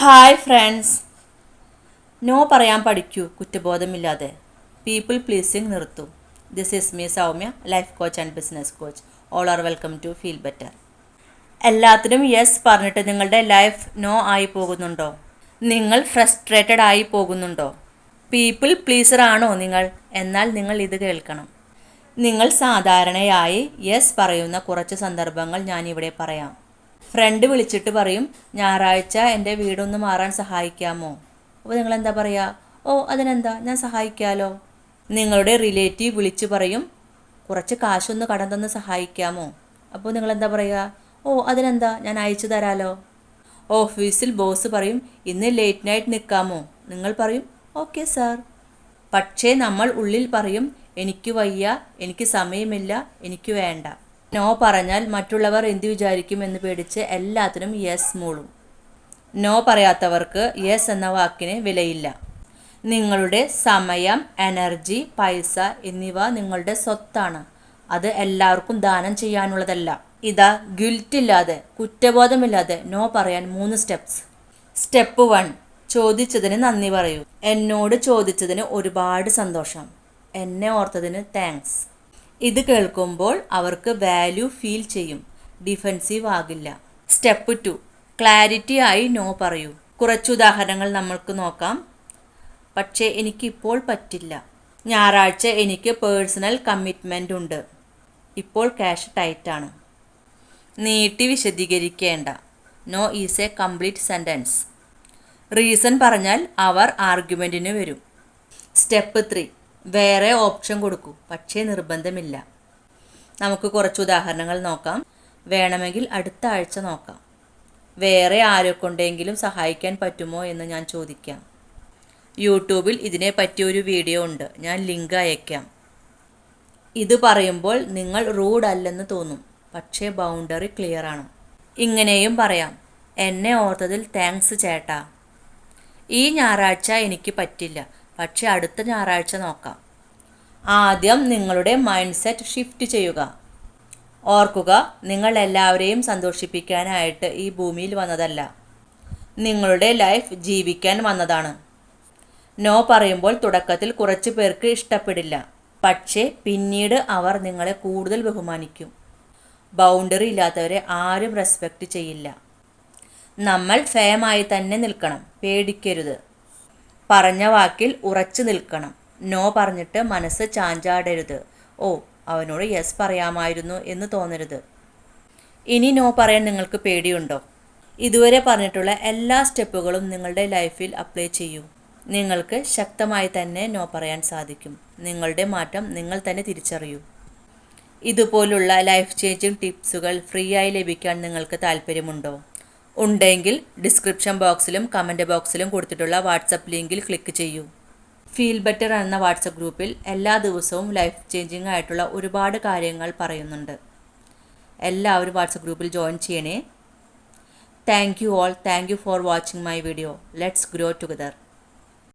Hi friends. No പറയാൻ പഠിക്കൂ കുറ്റബോധമില്ലാതെ. പീപ്പിൾ പ്ലീസിങ് നിർത്തൂ. This is me Soumya, life coach and business coach. All are welcome to feel better. എല്ലാത്തിനും yes പറഞ്ഞിട്ട് നിങ്ങളുടെ ലൈഫ് നോ ആയി പോകുന്നുണ്ടോ? നിങ്ങൾ ഫ്രസ്ട്രേറ്റഡ് ആയി പോകുന്നുണ്ടോ? പീപ്പിൾ പ്ലീസർ ആണോ നിങ്ങൾ? എന്നാൽ നിങ്ങൾ ഇത് കേൾക്കണം. നിങ്ങൾ സാധാരണയായി യെസ് പറയുന്ന കുറച്ച് സന്ദർഭങ്ങൾ ഞാനിവിടെ പറയാം. ഫ്രണ്ട് വിളിച്ചിട്ട് പറയും, ഞായറാഴ്ച എൻ്റെ വീടൊന്ന് മാറാൻ സഹായിക്കാമോ? അപ്പോൾ നിങ്ങളെന്താ പറയുക? ഓ അതിനെന്താ, ഞാൻ സഹായിക്കാമല്ലോ. നിങ്ങളുടെ റിലേറ്റീവ് വിളിച്ച് പറയും, കുറച്ച് കാശൊന്ന് കടം തന്ന് സഹായിക്കാമോ? അപ്പോൾ നിങ്ങളെന്താ പറയുക? ഓ അതിനെന്താ, ഞാൻ അയച്ചു തരാമല്ലോ. ഓഫീസിൽ ബോസ് പറയും, ഇന്ന് ലേറ്റ് നൈറ്റ് നിൽക്കാമോ? നിങ്ങൾ പറയും, ഓക്കെ സാർ. പക്ഷേ നമ്മൾ ഉള്ളിൽ പറയും, എനിക്ക് വയ്യ, എനിക്ക് സമയമില്ല, എനിക്ക് വേണ്ട. നോ പറഞ്ഞാൽ മറ്റുള്ളവർ എന്ത് വിചാരിക്കും എന്ന് പേടിച്ച് എല്ലാത്തിനും യെസ് മൂളും. നോ പറയാത്തവർക്ക് യെസ് എന്ന വാക്കിന് വിലയില്ല. നിങ്ങളുടെ സമയം, എനർജി, പൈസ എന്നിവ നിങ്ങളുടെ സ്വത്താണ്. അത് എല്ലാവർക്കും ദാനം ചെയ്യാനുള്ളതല്ല. ഇതാ ഗിൽറ്റില്ലാതെ, കുറ്റബോധമില്ലാതെ നോ പറയാൻ 3 സ്റ്റെപ്സ്. സ്റ്റെപ്പ് 1, ചോദിച്ചതിന് നന്ദി പറയൂ. എന്നോട് ചോദിച്ചതിന് ഒരുപാട് സന്തോഷം. എന്നെ ഓർത്തതിന് താങ്ക്സ്. ഇത് കേൾക്കുമ്പോൾ അവർക്ക് വാല്യൂ ഫീൽ ചെയ്യും, ഡിഫെൻസീവ് ആകില്ല. സ്റ്റെപ്പ് 2, ക്ലാരിറ്റി ആയി നോ പറയൂ. കുറച്ച് ഉദാഹരണങ്ങൾ നമ്മൾക്ക് നോക്കാം. പക്ഷേ എനിക്കിപ്പോൾ പറ്റില്ല. ഞായറാഴ്ച എനിക്ക് പേഴ്സണൽ കമ്മിറ്റ്മെൻ്റ് ഉണ്ട്. ഇപ്പോൾ ക്യാഷ് ടൈറ്റാണ്. നീട്ടി വിശദീകരിക്കേണ്ട. No is a complete sentence. Reason പറഞ്ഞാൽ അവർ ആർഗ്യുമെൻറ്റിന് വരും. സ്റ്റെപ്പ് 3, വേറെ ഓപ്ഷൻ കൊടുക്കൂ, പക്ഷേ നിർബന്ധമില്ല. നമുക്ക് കുറച്ച് ഉദാഹരണങ്ങൾ നോക്കാം. വേണമെങ്കിൽ അടുത്ത ആഴ്ച നോക്കാം. വേറെ ആരെക്കൊണ്ടെങ്കിലും സഹായിക്കാൻ പറ്റുമോ എന്ന് ഞാൻ ചോദിക്കാം. യൂട്യൂബിൽ ഇതിനെ പറ്റിയൊരു വീഡിയോ ഉണ്ട്, ഞാൻ ലിങ്ക് അയക്കാം. ഇത് പറയുമ്പോൾ നിങ്ങൾ റൂഡ് അല്ലെന്ന് തോന്നും, പക്ഷേ ബൗണ്ടറി ക്ലിയർ ആണ്. ഇങ്ങനെയും പറയാം, എന്നെ ഓർത്തതിൽ താങ്ക്സ് ചേട്ടാ. ഈ ഞായറാഴ്ച എനിക്ക് പറ്റില്ല, പക്ഷേ അടുത്ത ഞായറാഴ്ച നോക്കാം. ആദ്യം നിങ്ങളുടെ മൈൻഡ് സെറ്റ് ഷിഫ്റ്റ് ചെയ്യുക. ഓർക്കുക, നിങ്ങൾ എല്ലാവരെയും സന്തോഷിപ്പിക്കാനായിട്ട് ഈ ഭൂമിയിൽ വന്നതല്ല, നിങ്ങളുടെ ലൈഫ് ജീവിക്കാൻ വന്നതാണ്. നോ പറയുമ്പോൾ തുടക്കത്തിൽ കുറച്ച് പേർക്ക് ഇഷ്ടപ്പെടില്ല, പക്ഷേ പിന്നീട് അവർ നിങ്ങളെ കൂടുതൽ ബഹുമാനിക്കും. ബൗണ്ടറി ഇല്ലാത്തവരെ ആരും റെസ്പെക്റ്റ് ചെയ്യില്ല. നമ്മൾ ഫേമായി തന്നെ നിൽക്കണം, പേടിക്കരുത്. പറഞ്ഞ വാക്കിൽ ഉറച്ചു നിൽക്കണം. നോ പറഞ്ഞിട്ട് മനസ്സ് ചാഞ്ചാടരുത്. ഓ അവനോട് യെസ് പറയാമായിരുന്നു എന്ന് തോന്നരുത്. ഇനി നോ പറയാൻ നിങ്ങൾക്ക് പേടിയുണ്ടോ? ഇതുവരെ പറഞ്ഞിട്ടുള്ള എല്ലാ സ്റ്റെപ്പുകളും നിങ്ങളുടെ ലൈഫിൽ അപ്ലൈ ചെയ്യൂ. നിങ്ങൾക്ക് ശക്തമായി തന്നെ നോ പറയാൻ സാധിക്കും. നിങ്ങളുടെ മാറ്റം നിങ്ങൾ തന്നെ തിരിച്ചറിയൂ. ഇതുപോലുള്ള ലൈഫ് ചേഞ്ചിങ് ടിപ്സുകൾ ഫ്രീ ആയി ലഭിക്കാൻ നിങ്ങൾക്ക് താല്പര്യമുണ്ടോ? ഉണ്ടെങ്കിൽ ഡിസ്ക്രിപ്ഷൻ ബോക്സിലും കമൻറ്റ് ബോക്സിലും കൊടുത്തിട്ടുള്ള വാട്സപ്പ് ലിങ്കിൽ ക്ലിക്ക് ചെയ്യൂ. ഫീൽ ബെറ്റർ എന്ന വാട്സപ്പ് ഗ്രൂപ്പിൽ എല്ലാ ദിവസവും ലൈഫ് ചേഞ്ചിങ് ആയിട്ടുള്ള ഒരുപാട് കാര്യങ്ങൾ പറയുന്നുണ്ട്. എല്ലാവരും വാട്സപ്പ് ഗ്രൂപ്പിൽ ജോയിൻ ചെയ്യണേ. Thank you all. Thank you for watching my video. Let's grow together.